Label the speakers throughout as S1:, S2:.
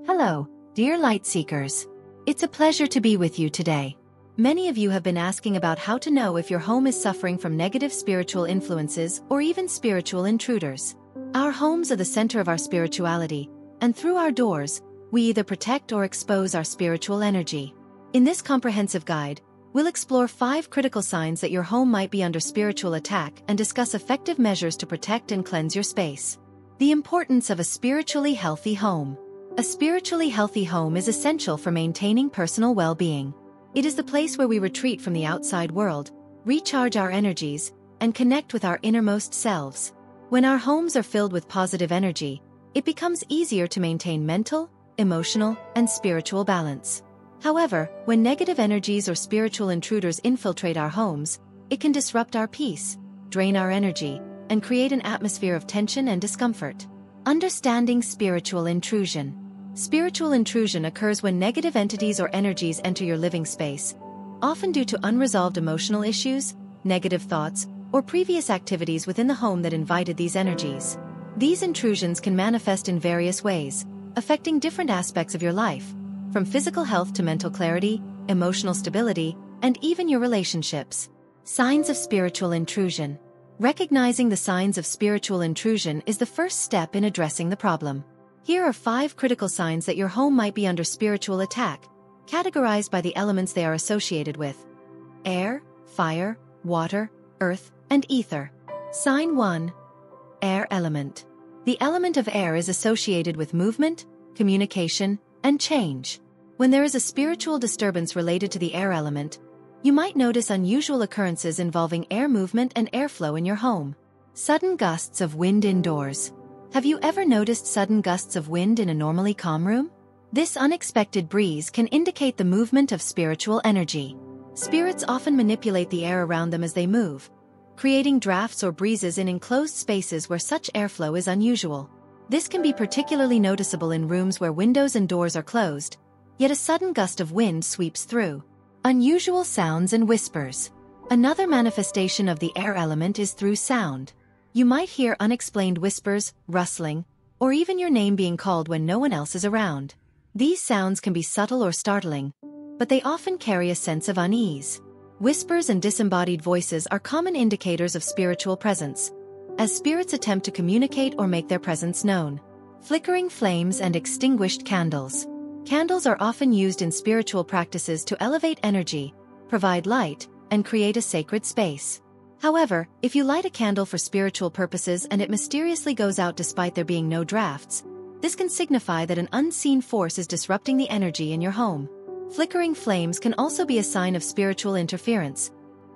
S1: Hello, dear Lightseekers. It's a pleasure to be with you today. Many of you have been asking about how to know if your home is suffering from negative spiritual influences or even spiritual intruders. Our homes are the center of our spirituality, and through our doors, we either protect or expose our spiritual energy. In this comprehensive guide, we'll explore 5 critical signs that your home might be under spiritual attack and discuss effective measures to protect and cleanse your space. The importance of a spiritually healthy home. A spiritually healthy home is essential for maintaining personal well-being. It is the place where we retreat from the outside world, recharge our energies, and connect with our innermost selves. When our homes are filled with positive energy, it becomes easier to maintain mental, emotional, and spiritual balance. However, when negative energies or spiritual intruders infiltrate our homes, it can disrupt our peace, drain our energy, and create an atmosphere of tension and discomfort. Understanding spiritual intrusion. Spiritual intrusion occurs when negative entities or energies enter your living space, often due to unresolved emotional issues, negative thoughts, or previous activities within the home that invited these energies. These intrusions can manifest in various ways, affecting different aspects of your life, from physical health to mental clarity, emotional stability, and even your relationships. Signs of spiritual intrusion. Recognizing the signs of spiritual intrusion is the first step in addressing the problem. Here are 5 critical signs that your home might be under spiritual attack, categorized by the elements they are associated with: air, fire, water, earth, and ether. Sign 1. Air element. The element of air is associated with movement, communication, and change. When there is a spiritual disturbance related to the air element, you might notice unusual occurrences involving air movement and airflow in your home. Sudden gusts of wind indoors. Have you ever noticed sudden gusts of wind in a normally calm room? This unexpected breeze can indicate the movement of spiritual energy. Spirits often manipulate the air around them as they move, creating drafts or breezes in enclosed spaces where such airflow is unusual. This can be particularly noticeable in rooms where windows and doors are closed, yet a sudden gust of wind sweeps through. Unusual sounds and whispers. Another manifestation of the air element is through sound. You might hear unexplained whispers, rustling, or even your name being called when no one else is around. These sounds can be subtle or startling, but they often carry a sense of unease. Whispers and disembodied voices are common indicators of spiritual presence, as spirits attempt to communicate or make their presence known. Flickering flames and extinguished candles. Candles are often used in spiritual practices to elevate energy, provide light, and create a sacred space. However, if you light a candle for spiritual purposes and it mysteriously goes out despite there being no drafts, this can signify that an unseen force is disrupting the energy in your home. Flickering flames can also be a sign of spiritual interference,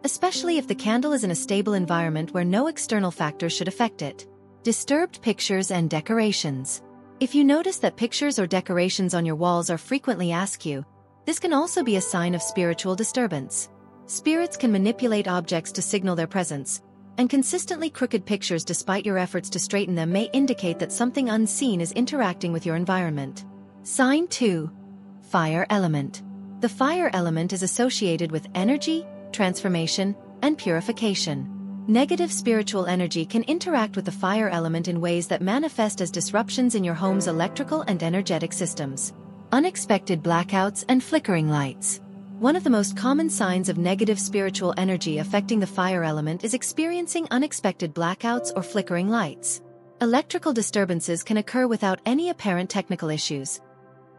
S1: especially if the candle is in a stable environment where no external factors should affect it. Disturbed pictures and decorations. If you notice that pictures or decorations on your walls are frequently askew, this can also be a sign of spiritual disturbance. Spirits can manipulate objects to signal their presence, and consistently crooked pictures despite your efforts to straighten them may indicate that something unseen is interacting with your environment. Sign 2. Fire element. The fire element is associated with energy, transformation, and purification. Negative spiritual energy can interact with the fire element in ways that manifest as disruptions in your home's electrical and energetic systems. Unexpected blackouts and flickering lights. One of the most common signs of negative spiritual energy affecting the fire element is experiencing unexpected blackouts or flickering lights. Electrical disturbances can occur without any apparent technical issues,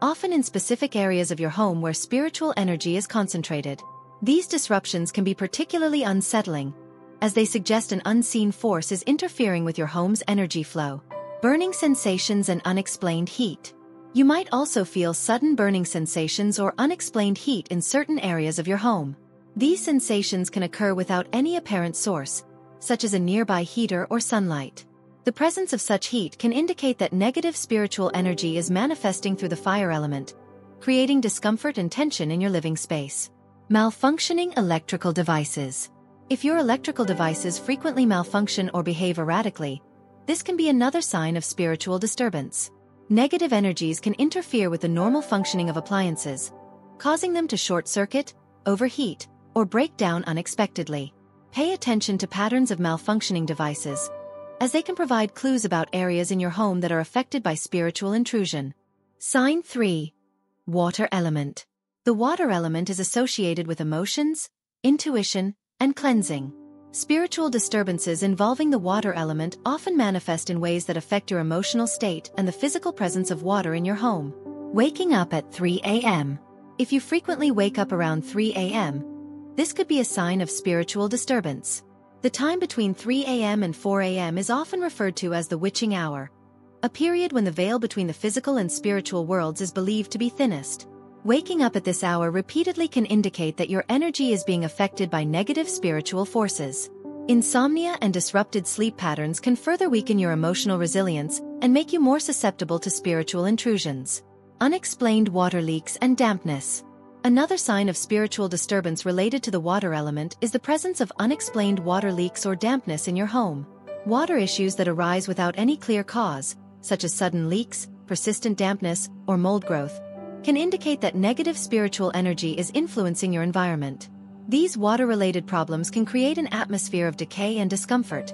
S1: often in specific areas of your home where spiritual energy is concentrated. These disruptions can be particularly unsettling, as they suggest an unseen force is interfering with your home's energy flow. Burning sensations and unexplained heat. You might also feel sudden burning sensations or unexplained heat in certain areas of your home. These sensations can occur without any apparent source, such as a nearby heater or sunlight. The presence of such heat can indicate that negative spiritual energy is manifesting through the fire element, creating discomfort and tension in your living space. Malfunctioning electrical devices. If your electrical devices frequently malfunction or behave erratically, this can be another sign of spiritual disturbance. Negative energies can interfere with the normal functioning of appliances, causing them to short-circuit, overheat, or break down unexpectedly. Pay attention to patterns of malfunctioning devices, as they can provide clues about areas in your home that are affected by spiritual intrusion. Sign 3. Water element. The water element is associated with emotions, intuition, and cleansing. Spiritual disturbances involving the water element often manifest in ways that affect your emotional state and the physical presence of water in your home. Waking up at 3 a.m. If you frequently wake up around 3 a.m., this could be a sign of spiritual disturbance. The time between 3 a.m. and 4 a.m. is often referred to as the witching hour, a period when the veil between the physical and spiritual worlds is believed to be thinnest. Waking up at this hour repeatedly can indicate that your energy is being affected by negative spiritual forces. Insomnia and disrupted sleep patterns can further weaken your emotional resilience and make you more susceptible to spiritual intrusions. Unexplained water leaks and dampness. Another sign of spiritual disturbance related to the water element is the presence of unexplained water leaks or dampness in your home. Water issues that arise without any clear cause, such as sudden leaks, persistent dampness, or mold growth, can indicate that negative spiritual energy is influencing your environment. These water-related problems can create an atmosphere of decay and discomfort,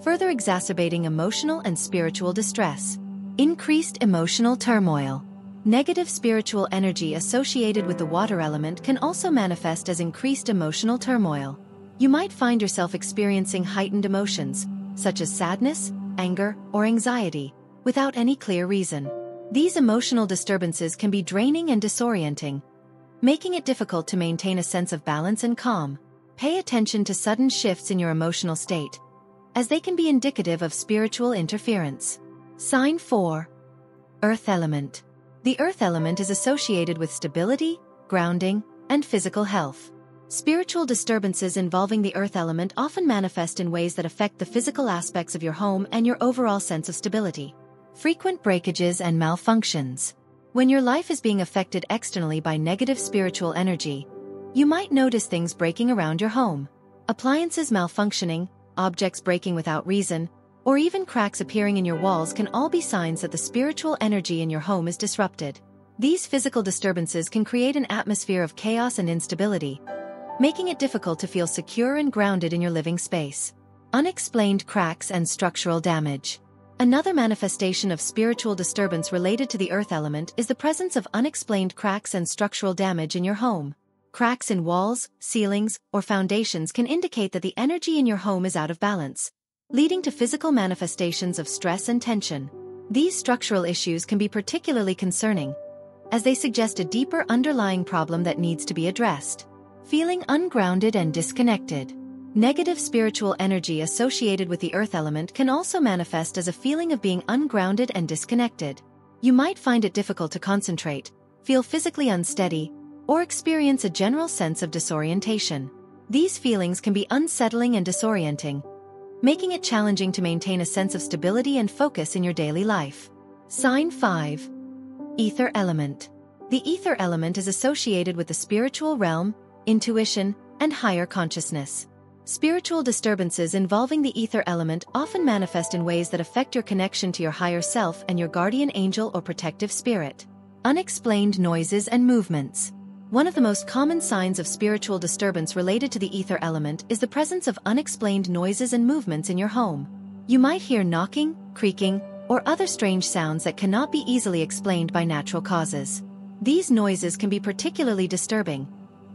S1: further exacerbating emotional and spiritual distress. Increased emotional turmoil. Negative spiritual energy associated with the water element can also manifest as increased emotional turmoil. You might find yourself experiencing heightened emotions, such as sadness, anger, or anxiety, without any clear reason. These emotional disturbances can be draining and disorienting, making it difficult to maintain a sense of balance and calm. Pay attention to sudden shifts in your emotional state, as they can be indicative of spiritual interference. Sign 4. Earth element. The earth element is associated with stability, grounding, and physical health. Spiritual disturbances involving the earth element often manifest in ways that affect the physical aspects of your home and your overall sense of stability. Frequent breakages and malfunctions. When your life is being affected externally by negative spiritual energy, you might notice things breaking around your home. Appliances malfunctioning, objects breaking without reason, or even cracks appearing in your walls can all be signs that the spiritual energy in your home is disrupted. These physical disturbances can create an atmosphere of chaos and instability, making it difficult to feel secure and grounded in your living space. Unexplained cracks and structural damage. Another manifestation of spiritual disturbance related to the earth element is the presence of unexplained cracks and structural damage in your home. Cracks in walls, ceilings, or foundations can indicate that the energy in your home is out of balance, leading to physical manifestations of stress and tension. These structural issues can be particularly concerning, as they suggest a deeper underlying problem that needs to be addressed. Feeling ungrounded and disconnected. Negative spiritual energy associated with the earth element can also manifest as a feeling of being ungrounded and disconnected. You might find it difficult to concentrate, feel physically unsteady, or experience a general sense of disorientation. These feelings can be unsettling and disorienting, making it challenging to maintain a sense of stability and focus in your daily life. Sign 5. Ether element. The ether element is associated with the spiritual realm, intuition, and higher consciousness. Spiritual disturbances involving the ether element often manifest in ways that affect your connection to your higher self and your guardian angel or protective spirit. Unexplained noises and movements. One of the most common signs of spiritual disturbance related to the ether element is the presence of unexplained noises and movements in your home. You might hear knocking, creaking, or other strange sounds that cannot be easily explained by natural causes. These noises can be particularly disturbing,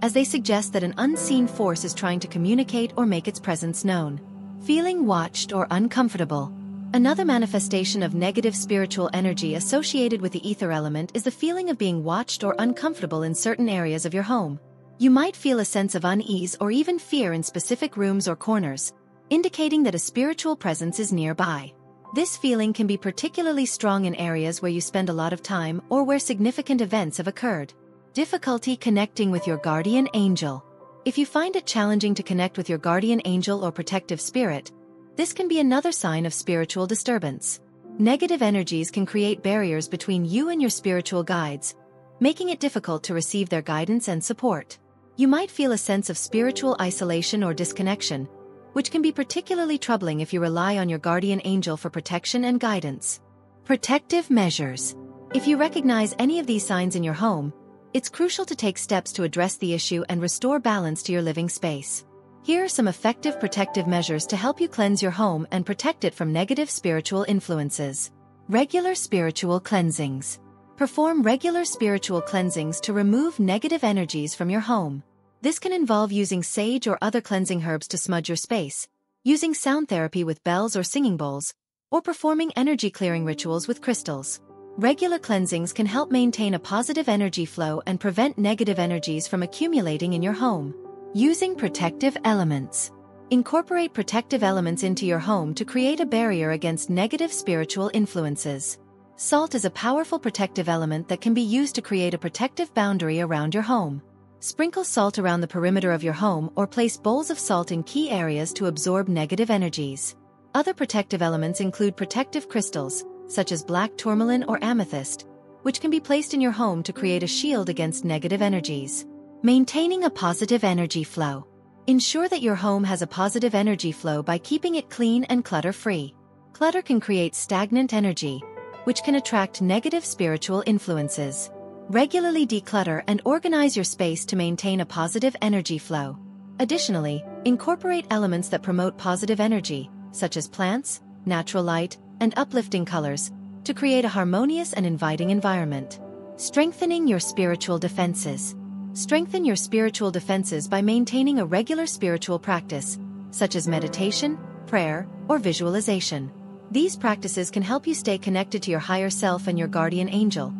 S1: as they suggest that an unseen force is trying to communicate or make its presence known. Feeling watched or uncomfortable. Another manifestation of negative spiritual energy associated with the ether element is the feeling of being watched or uncomfortable in certain areas of your home. You might feel a sense of unease or even fear in specific rooms or corners, indicating that a spiritual presence is nearby. This feeling can be particularly strong in areas where you spend a lot of time or where significant events have occurred. Difficulty connecting with your guardian angel. If you find it challenging to connect with your guardian angel or protective spirit, this can be another sign of spiritual disturbance. Negative energies can create barriers between you and your spiritual guides, making it difficult to receive their guidance and support. You might feel a sense of spiritual isolation or disconnection, which can be particularly troubling if you rely on your guardian angel for protection and guidance. Protective measures. If you recognize any of these signs in your home, it's crucial to take steps to address the issue and restore balance to your living space. Here are some effective protective measures to help you cleanse your home and protect it from negative spiritual influences. Regular spiritual cleansings. Perform regular spiritual cleansings to remove negative energies from your home. This can involve using sage or other cleansing herbs to smudge your space, using sound therapy with bells or singing bowls, or performing energy clearing rituals with crystals. Regular cleansings can help maintain a positive energy flow and prevent negative energies from accumulating in your home. Using protective elements. Incorporate protective elements into your home to create a barrier against negative spiritual influences. Salt is a powerful protective element that can be used to create a protective boundary around your home. Sprinkle salt around the perimeter of your home or place bowls of salt in key areas to absorb negative energies. Other protective elements include protective crystals, such as black tourmaline or amethyst, which can be placed in your home to create a shield against negative energies. Maintaining a positive energy flow. Ensure that your home has a positive energy flow by keeping it clean and clutter-free. Clutter can create stagnant energy, which can attract negative spiritual influences. Regularly declutter and organize your space to maintain a positive energy flow. Additionally, incorporate elements that promote positive energy, such as plants, natural light, and uplifting colors, to create a harmonious and inviting environment. Strengthening your spiritual defenses. Strengthen your spiritual defenses by maintaining a regular spiritual practice, such as meditation, prayer, or visualization. These practices can help you stay connected to your higher self and your guardian angel,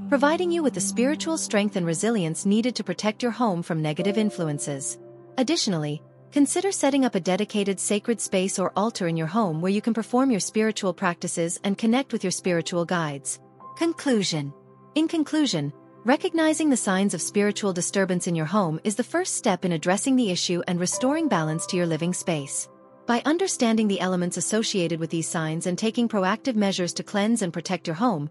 S1: providing you with the spiritual strength and resilience needed to protect your home from negative influences. Additionally, consider setting up a dedicated sacred space or altar in your home where you can perform your spiritual practices and connect with your spiritual guides. Conclusion. In conclusion, recognizing the signs of spiritual disturbance in your home is the first step in addressing the issue and restoring balance to your living space. By understanding the elements associated with these signs and taking proactive measures to cleanse and protect your home,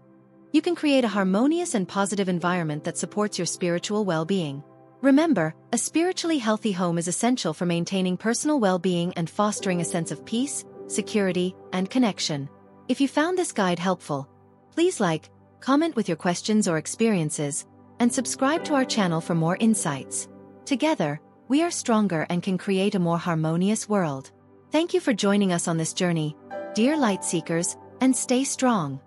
S1: you can create a harmonious and positive environment that supports your spiritual well-being. Remember, a spiritually healthy home is essential for maintaining personal well-being and fostering a sense of peace, security, and connection. If you found this guide helpful, please like, comment with your questions or experiences, and subscribe to our channel for more insights. Together, we are stronger and can create a more harmonious world. Thank you for joining us on this journey, dear Lightseekers, and stay strong.